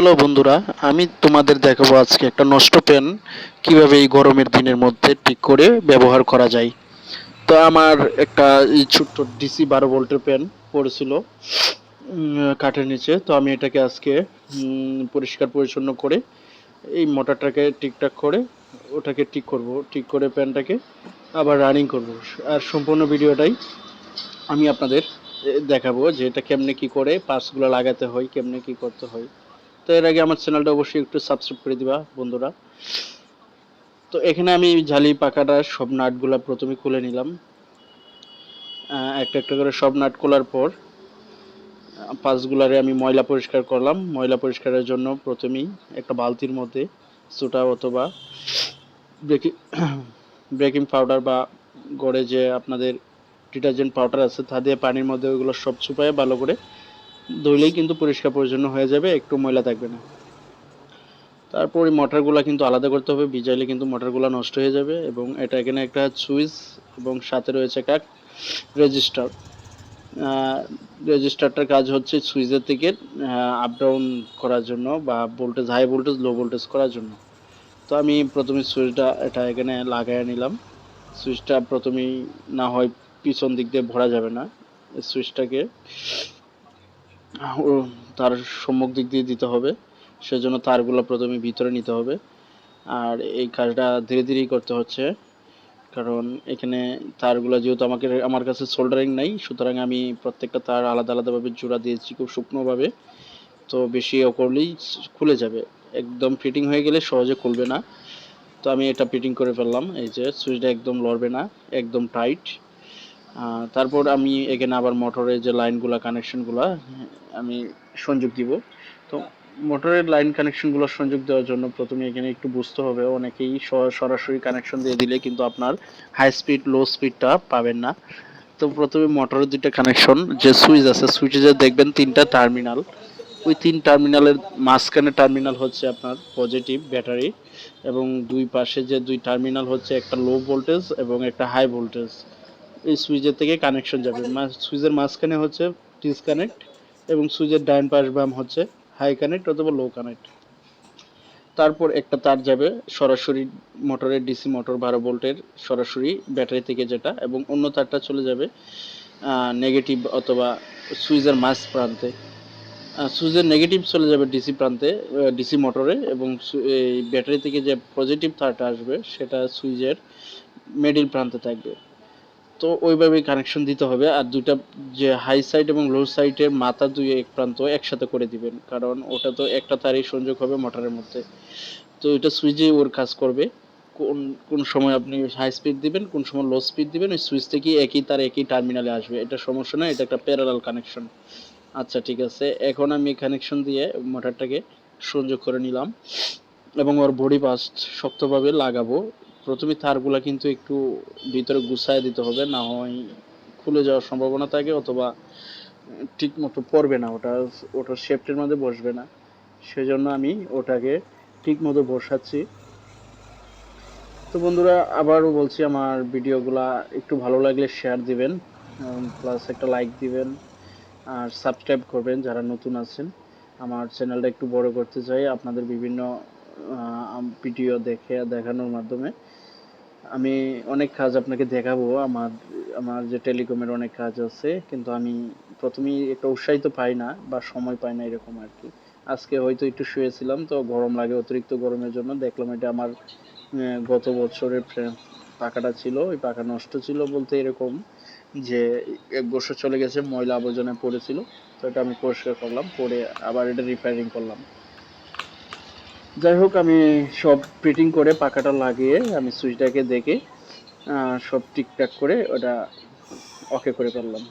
Hello বন্ধুরা, আমি তোমাদের দেখাবো আজকে একটা নষ্ট পেন কিভাবে এই গরমের দিনের মধ্যে ঠিক করে ব্যবহার করা যায়। তো আমার একটা এই ছোট্ট ডিসি 12 ভোল্টের পেন পড়েছিল কাঠের নিচে। তো আমি এটাকে আজকে পরিষ্কার পরিচ্ছন্ন করে এই মোটরটাকে ঠিকঠাক করে ওটাকে ঠিক করব, ঠিক করে পেনটাকে আবার রানিং করব। আর সম্পূর্ণ ভিডিওটাই আমি আপনাদের দেখাবো যে এটা কেমনে কি করে পার্টসগুলো লাগাতে হয়, কেমনে কি করতে হয়। তো এর আগে আমার চ্যানেলটা অবশ্যই একটু সাবস্ক্রাইব করে দিবা বন্ধুরা। তো এখানে আমি ঝালি পাকাটা সব নাটগুলা প্রথমে খুলে নিলাম। একটা একটা করে সব নাট খোলার পর পার্টসগুলারে আমি ময়লা পরিষ্কার করলাম। ময়লা পরিষ্কারের জন্য প্রথমেই একটা বালতির মধ্যে সোডা অথবা বেকিং বেকিং পাউডার বা গড়ে যে আপনাদের ডিটারজেন্ট পাউডার আছে তা দিয়ে পানির মধ্যে ওইগুলো সব ছুপায়ে ভালো করে ধুইলেই কিন্তু পরিষ্কার পরিচ্ছন্ন হয়ে যাবে, একটু ময়লা থাকবে না। তারপর এই মোটরগুলো কিন্তু আলাদা করতে হবে, ভিজাইলে কিন্তু মোটরগুলো নষ্ট হয়ে যাবে। এবং এটা এখানে একটা সুইচ এবং সাথে রয়েছে একটা রেজিস্টার। রেজিস্টারটার কাজ হচ্ছে সুইচের থেকে আপ ডাউন করার জন্য বা voltage high voltage low voltage করার জন্য। তো আমি প্রথমে সুইচটা এটা এখানে লাগাই নিলাম। সুইচটা প্রথমেই না হয় পিছন দিক দিয়ে ভরা যাবে না, সুইচটাকে তার সম্মুখ দিক দিয়ে দিতে হবে। সেজন্য তারগুলো প্রথমে ভিতরে নিতে হবে। আর এই কাজটা ধীরে ধীরেই করতে হচ্ছে, কারণ এখানে তারগুলো যেহেতু আমার কাছে সোল্ডারিং নাই, সুতরাং আমি প্রত্যেকটা তার আলাদা আলাদাভাবে জোড়া দিয়েছি খুব শুকনোভাবে। তো বেশি করলেই খুলে যাবে, একদম ফিটিং হয়ে গেলে সহজে খুলবে না। তো আমি এটা ফিটিং করে ফেললাম, এই যে সুইচটা একদম লড়বে না, একদম টাইট। তারপর আমি এখানে আবার মোটরের যে লাইনগুলো কানেকশনগুলো আমি সংযোগ দিব। তো মোটরের লাইন কানেকশনগুলো সংযোগ দেওয়ার জন্য প্রথমে এখানে একটু বুঝতে হবে, অনেকেই সরাসরি কানেকশন দিয়ে দিলে কিন্তু আপনার হাই স্পিড লো স্পিডটা পাবেন না। তো প্রথমে মোটরের দুইটা কানেকশন যে সুইচ আছে, সুইচে যে দেখবেন তিনটা টার্মিনাল, ওই তিন টার্মিনালের মাঝখানে টার্মিনাল হচ্ছে আপনার পজিটিভ ব্যাটারি, এবং দুই পাশে যে দুই টার্মিনাল হচ্ছে একটা লো ভোল্টেজ এবং একটা হাই ভোল্টেজ। এই সুইচের থেকে কানেকশন যাবে, সুইচের মাঝখানে হচ্ছে ডিসকানেক্ট, এবং সুইচের ডান পাশ বাম হচ্ছে হাই কানেক্ট অথবা লো কানেক্ট। তারপর একটা তার যাবে সরাসরি মোটরের ডিসি মোটর 12 ভোল্টের সরাসরি ব্যাটারি থেকে যেটা, এবং অন্য তারটা চলে যাবে নেগেটিভ অথবা সুইচের মাঝ প্রান্তে। সুইচের নেগেটিভ চলে যাবে ডিসি প্রান্তে, ডিসি মোটরে, এবং এই ব্যাটারি থেকে যে পজিটিভ তারটা আসবে সেটা সুইচের মিডল প্রান্তে থাকবে। তো ওইভাবেই কানেকশন দিতে হবে। আর দুইটা যে হাই সাইড এবং লো সাইডের মাথা দুই এক প্রান্ত একসাথে করে দিবেন, কারণ ওটা তো একটা তারই সংযোগ হবে মোটরের মধ্যে। তো এটা সুইচে ওর কাজ করবে। কোন কোন সময় আপনি হাই স্পিড দিবেন, কোন সময় লো স্পিড দিবেন, ওই সুইচ থেকে একই তার একই টার্মিনালে আসবে, এটা সমস্যা না, এটা একটা প্যারালাল কানেকশন। আচ্ছা ঠিক আছে, এখন আমি কানেকশন দিয়ে মোটরটাকে সংযোগ করে নিলাম এবং ওর বডি পাস শক্তভাবে লাগাবো। প্রথমে তারগুলা কিন্তু একটু ভিতরে গুছায় দিতে হবে, না হয় খুলে যাওয়ার সম্ভাবনা থাকে অথবা ঠিক মতো পড়বে না, ওটার শেপটের মধ্যে বসবে না। সেজন্য আমি ওটাকে ঠিক মতো বসাচ্ছি। তো বন্ধুরা আবারও বলছি, আমার ভিডিওগুলা একটু ভালো লাগলে শেয়ার দিবেন, প্লাস একটা লাইক দিবেন, আর সাবস্ক্রাইব করবেন যারা নতুন আছেন। আমার চ্যানেলটা একটু বড় করতে চাই আপনাদের বিভিন্ন ভিডিও দেখানোর মাধ্যমে। আমি অনেক কাজ আপনাকে দেখাবো, আমার আমার যে টেলিকমের অনেক কাজ আছে, কিন্তু আমি প্রথমেই একটা উৎসাহিত পাই না বা সময় পাই না, এরকম আর কি। আজকে হয়তো একটু শুয়েছিলাম, তো গরম লাগে, অতিরিক্ত গরমের জন্য দেখলাম এটা আমার গত বছরের পাখাটা ছিল, ওই পাখা নষ্ট ছিল বলতে এরকম যে 1 বছর চলে গেছে, ময়লা আবর্জনায় পড়েছিল। তো এটা আমি পরিষ্কার করলাম, করে আবার এটা রিপেয়ারিং করলাম। যাই হোক, আমি সব ফিটিং করে পাখাটা লাগিয়ে আমি সুইচটাকে দেখে সব ঠিকঠাক করে ওটা ওকে করে ফেললাম।